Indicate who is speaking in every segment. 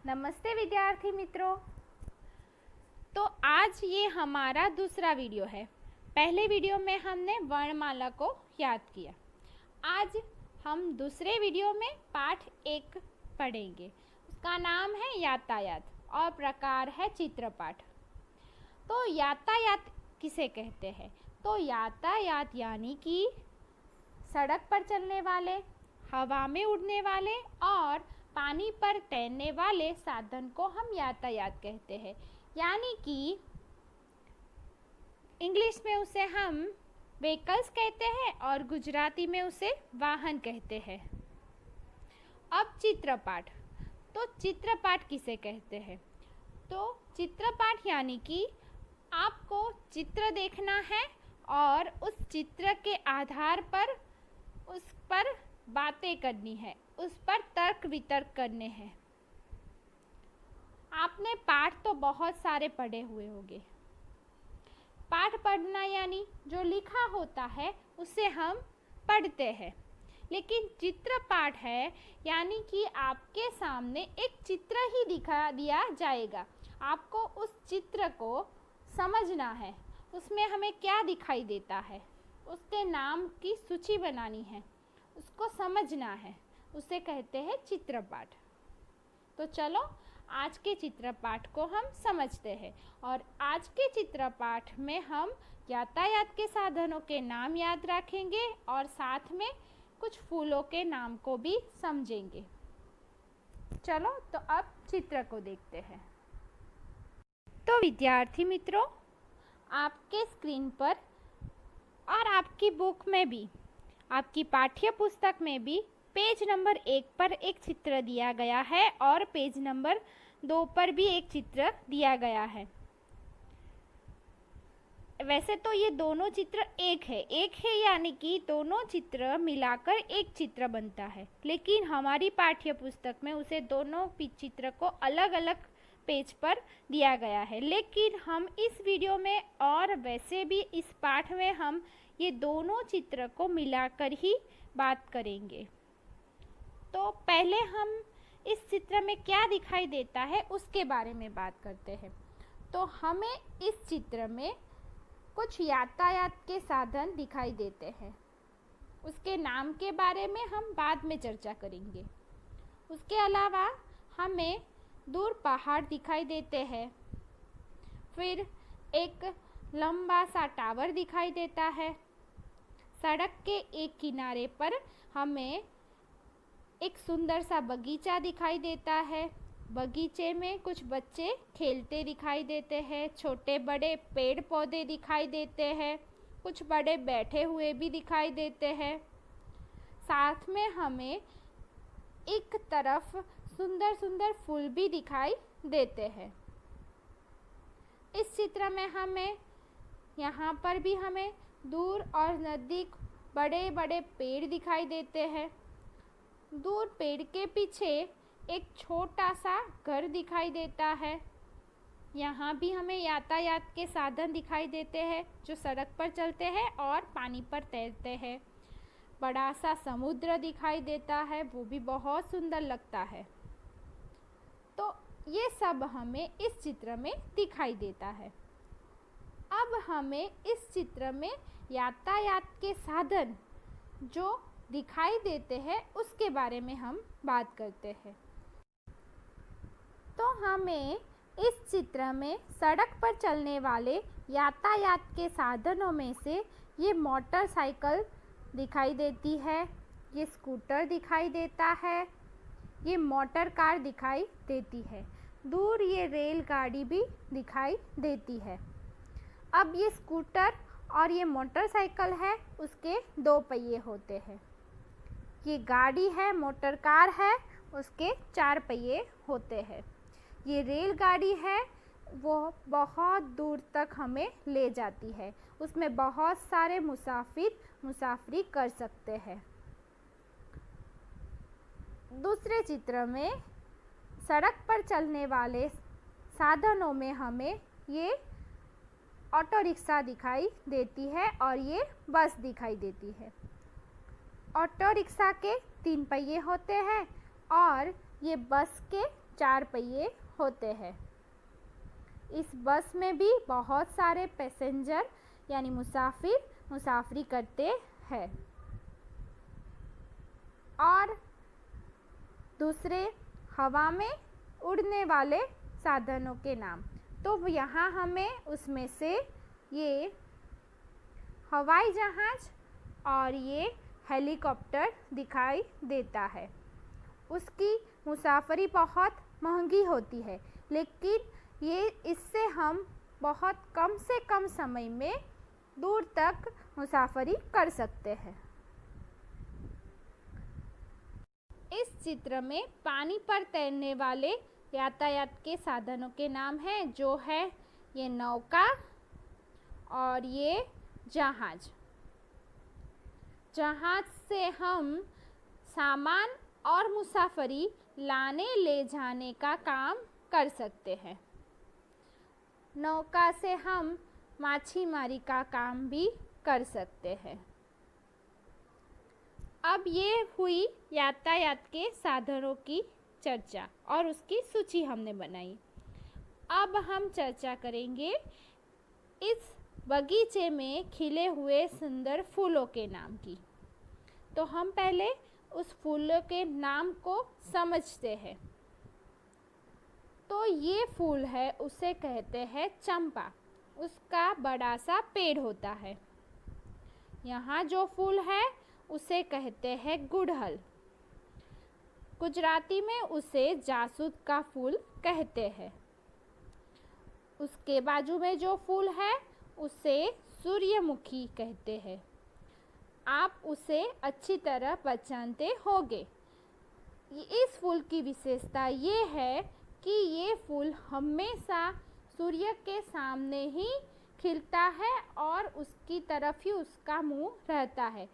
Speaker 1: नमस्ते विद्यार्थी मित्रों। तो आज ये हमारा दूसरा वीडियो है। पहले वीडियो में हमने वर्णमाला को याद किया। आज हम दूसरे वीडियो में पाठ 1 पढ़ेंगे। उसका नाम है यातायात और प्रकार है चित्रपाठ। तो यातायात किसे कहते हैं? तो यातायात यानी कि सड़क पर चलने वाले, हवा में उड़ने वाले और पानी पर तैरने वाले साधन को हम यातायात कहते हैं। यानी कि इंग्लिश में उसे हम व्हीकल्स कहते हैं और गुजराती में उसे वाहन कहते हैं। अब चित्रपाठ। तो चित्रपाठ किसे कहते हैं? तो चित्रपाठ यानी कि आपको चित्र देखना है और उस चित्र के आधार पर उस पर बातें करनी है, उस पर तर्क वितर्क करने हैं। आपने पाठ तो बहुत सारे पढ़े हुए होंगे। पाठ पढ़ना यानी जो लिखा होता है उसे हम पढ़ते हैं, लेकिन चित्र पाठ है यानी कि आपके सामने एक चित्र ही दिखा दिया जाएगा। आपको उस चित्र को समझना है, उसमें हमें क्या दिखाई देता है, उसके नाम की सूची बनानी है, उसको समझना है, उसे कहते हैं चित्रपाठ। तो चलो आज के चित्रपाठ को हम समझते हैं और आज के चित्रपाठ में हम यातायात के साधनों के नाम याद रखेंगे और साथ में कुछ फूलों के नाम को भी समझेंगे। चलो तो अब चित्र को देखते हैं। तो विद्यार्थी मित्रों, आपके स्क्रीन पर और आपकी बुक में भी, आपकी पाठ्य पुस्तक में भी पेज नंबर 1 पर एक चित्र दिया गया है और पेज नंबर 2 पर भी एक चित्र दिया गया है। वैसे तो ये दोनों चित्र एक है यानी कि दोनों चित्र मिलाकर एक चित्र बनता है, लेकिन हमारी पाठ्य पुस्तक में उसे दोनों चित्र को अलग अलग पेज पर दिया गया है। लेकिन हम इस वीडियो में और वैसे भी इस पाठ में हम ये दोनों चित्र को मिलाकर ही बात करेंगे। तो पहले हम इस चित्र में क्या दिखाई देता है उसके बारे में बात करते हैं। तो हमें इस चित्र में कुछ यातायात के साधन दिखाई देते हैं। उसके नाम के बारे में हम बाद में चर्चा करेंगे। उसके अलावा हमें दूर पहाड़ दिखाई देते हैं, फिर एक लंबा सा टावर दिखाई देता है। सड़क के एक किनारे पर हमें एक सुंदर सा बगीचा दिखाई देता है। बगीचे में कुछ बच्चे खेलते दिखाई देते हैं। छोटे बड़े पेड़ पौधे दिखाई देते हैं। कुछ बड़े बैठे हुए भी दिखाई देते हैं। साथ में हमें एक तरफ सुंदर सुंदर फूल भी दिखाई देते हैं। इस चित्र में हमें यहाँ पर भी हमें दूर और नज़दीक बड़े बड़े पेड़ दिखाई देते हैं। दूर पेड़ के पीछे एक छोटा सा घर दिखाई देता है। यहाँ भी हमें यातायात के साधन दिखाई देते हैं जो सड़क पर चलते हैं और पानी पर तैरते हैं। बड़ा सा समुद्र दिखाई देता है, वो भी बहुत सुंदर लगता है। तो ये सब हमें इस चित्र में दिखाई देता है। अब हमें इस चित्र में यातायात के साधन जो दिखाई देते हैं उसके बारे में हम बात करते हैं। तो हमें इस चित्र में सड़क पर चलने वाले यातायात के साधनों में से ये मोटरसाइकिल दिखाई देती है, ये स्कूटर दिखाई देता है, ये मोटर कार दिखाई देती है। दूर ये रेलगाड़ी भी दिखाई देती है। अब ये स्कूटर और ये मोटरसाइकिल है, उसके 2 पहिए होते हैं। ये गाड़ी है, मोटर कार है, उसके 4 पहिए होते हैं। ये रेलगाड़ी है, वो बहुत दूर तक हमें ले जाती है। उसमें बहुत सारे मुसाफिर मुसाफरी कर सकते हैं। दूसरे चित्र में सड़क पर चलने वाले साधनों में हमें ये ऑटो रिक्शा दिखाई देती है और ये बस दिखाई देती है। ऑटो रिक्शा के 3 पहिए होते हैं और ये बस के 4 पहिए होते हैं। इस बस में भी बहुत सारे पैसेंजर यानी मुसाफिरी करते हैं। और दूसरे हवा में उड़ने वाले साधनों के नाम, तो यहाँ हमें उसमें से ये हवाई जहाज़ और ये हेलीकॉप्टर दिखाई देता है। उसकी मुसाफरी बहुत महंगी होती है, लेकिन इससे हम बहुत कम से कम समय में दूर तक मुसाफरी कर सकते हैं। इस चित्र में पानी पर तैरने वाले यातायात के साधनों के नाम हैं, जो है ये नौका और ये जहाज़। जहाज़ से हम सामान और मुसाफरी लाने ले जाने का काम कर सकते हैं। नौका से हम मछली का काम भी कर सकते हैं। अब ये हुई यातायात के साधनों की चर्चा और उसकी सूची हमने बनाई। अब हम चर्चा करेंगे इस बगीचे में खिले हुए सुंदर फूलों के नाम की। तो हम पहले उस फूलों के नाम को समझते हैं। तो ये फूल है, उसे कहते हैं चंपा। उसका बड़ा सा पेड़ होता है। यहाँ जो फूल है उसे कहते हैं गुड़हल। गुजराती में उसे जासूद का फूल कहते हैं। उसके बाजू में जो फूल है उसे सूर्यमुखी कहते हैं। आप उसे अच्छी तरह पहचानते होंगे। इस फूल की विशेषता ये है कि ये फूल हमेशा सूर्य के सामने ही खिलता है और उसकी तरफ ही उसका मुंह रहता है,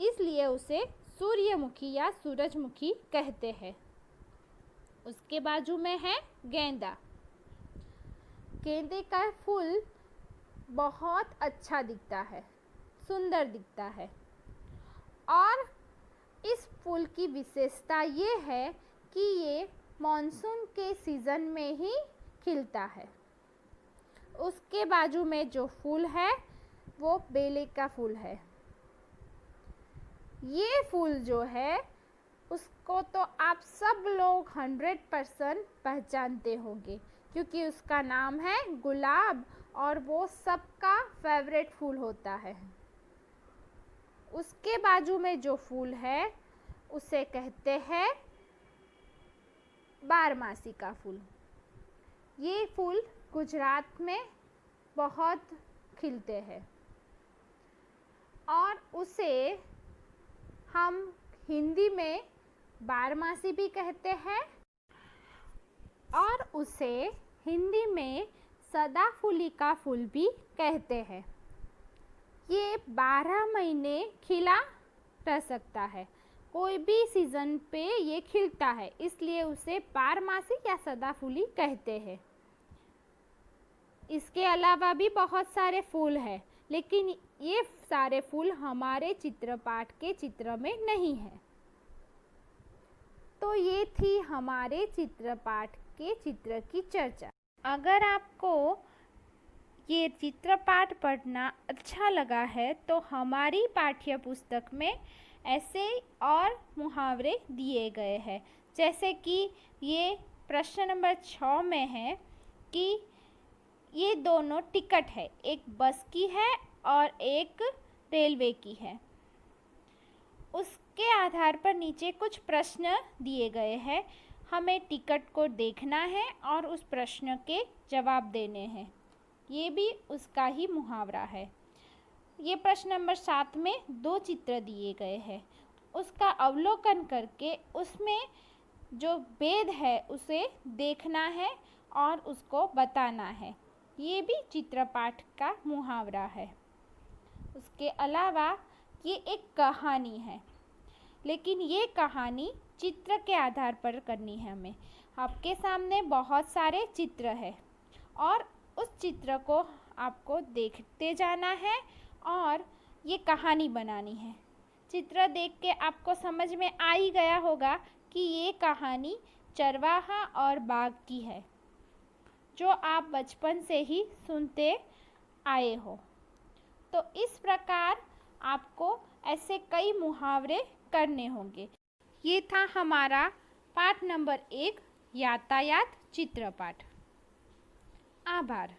Speaker 1: इसलिए उसे सूर्यमुखी या सूरजमुखी कहते हैं। उसके बाजू में है गेंदा। गेंदे का फूल बहुत अच्छा दिखता है, सुंदर दिखता है और इस फूल की विशेषता ये है कि ये मॉनसून के सीज़न में ही खिलता है। उसके बाजू में जो फूल है वो बेले का फूल है। ये फूल जो है उसको तो आप सब लोग 100% पहचानते होंगे, क्योंकि उसका नाम है गुलाब और वो सबका फेवरेट फूल होता है। उसके बाजू में जो फूल है उसे कहते हैं बारमासी का फूल। ये फूल गुजरात में बहुत खिलते हैं और उसे हम हिंदी में बारमासी भी कहते हैं और उसे हिंदी में सदाफूली का फूल भी कहते हैं। ये 12 महीने खिला रह सकता है, कोई भी सीज़न पे ये खिलता है, इसलिए उसे बारमासी या सदाफूली कहते हैं। इसके अलावा भी बहुत सारे फूल हैं, लेकिन ये सारे फूल हमारे चित्रपाठ के चित्र में नहीं है। तो ये थी हमारे चित्रपाठ के चित्र की चर्चा। अगर आपको ये चित्रपाठ पढ़ना अच्छा लगा है तो हमारी पाठ्य पुस्तक में ऐसे और मुहावरे दिए गए हैं, जैसे कि ये प्रश्न नंबर 6 में है कि ये दोनों टिकट है, एक बस की है और एक रेलवे की है। उसके आधार पर नीचे कुछ प्रश्न दिए गए हैं, हमें टिकट को देखना है और उस प्रश्न के जवाब देने हैं। ये भी उसका ही मुहावरा है। ये प्रश्न नंबर 7 में 2 चित्र दिए गए हैं, उसका अवलोकन करके उसमें जो भेद है उसे देखना है और उसको बताना है। ये भी चित्रपाठ का मुहावरा है। उसके अलावा ये एक कहानी है, लेकिन ये कहानी चित्र के आधार पर करनी है हमें। आपके सामने बहुत सारे चित्र है और उस चित्र को आपको देखते जाना है और ये कहानी बनानी है। चित्र देख के आपको समझ में आ ही गया होगा कि ये कहानी चरवाहा और बाघ की है, जो आप बचपन से ही सुनते आए हो। तो इस प्रकार आपको ऐसे कई मुहावरे करने होंगे। ये था हमारा पाठ नंबर 1, यातायात चित्र पाठ। आभार।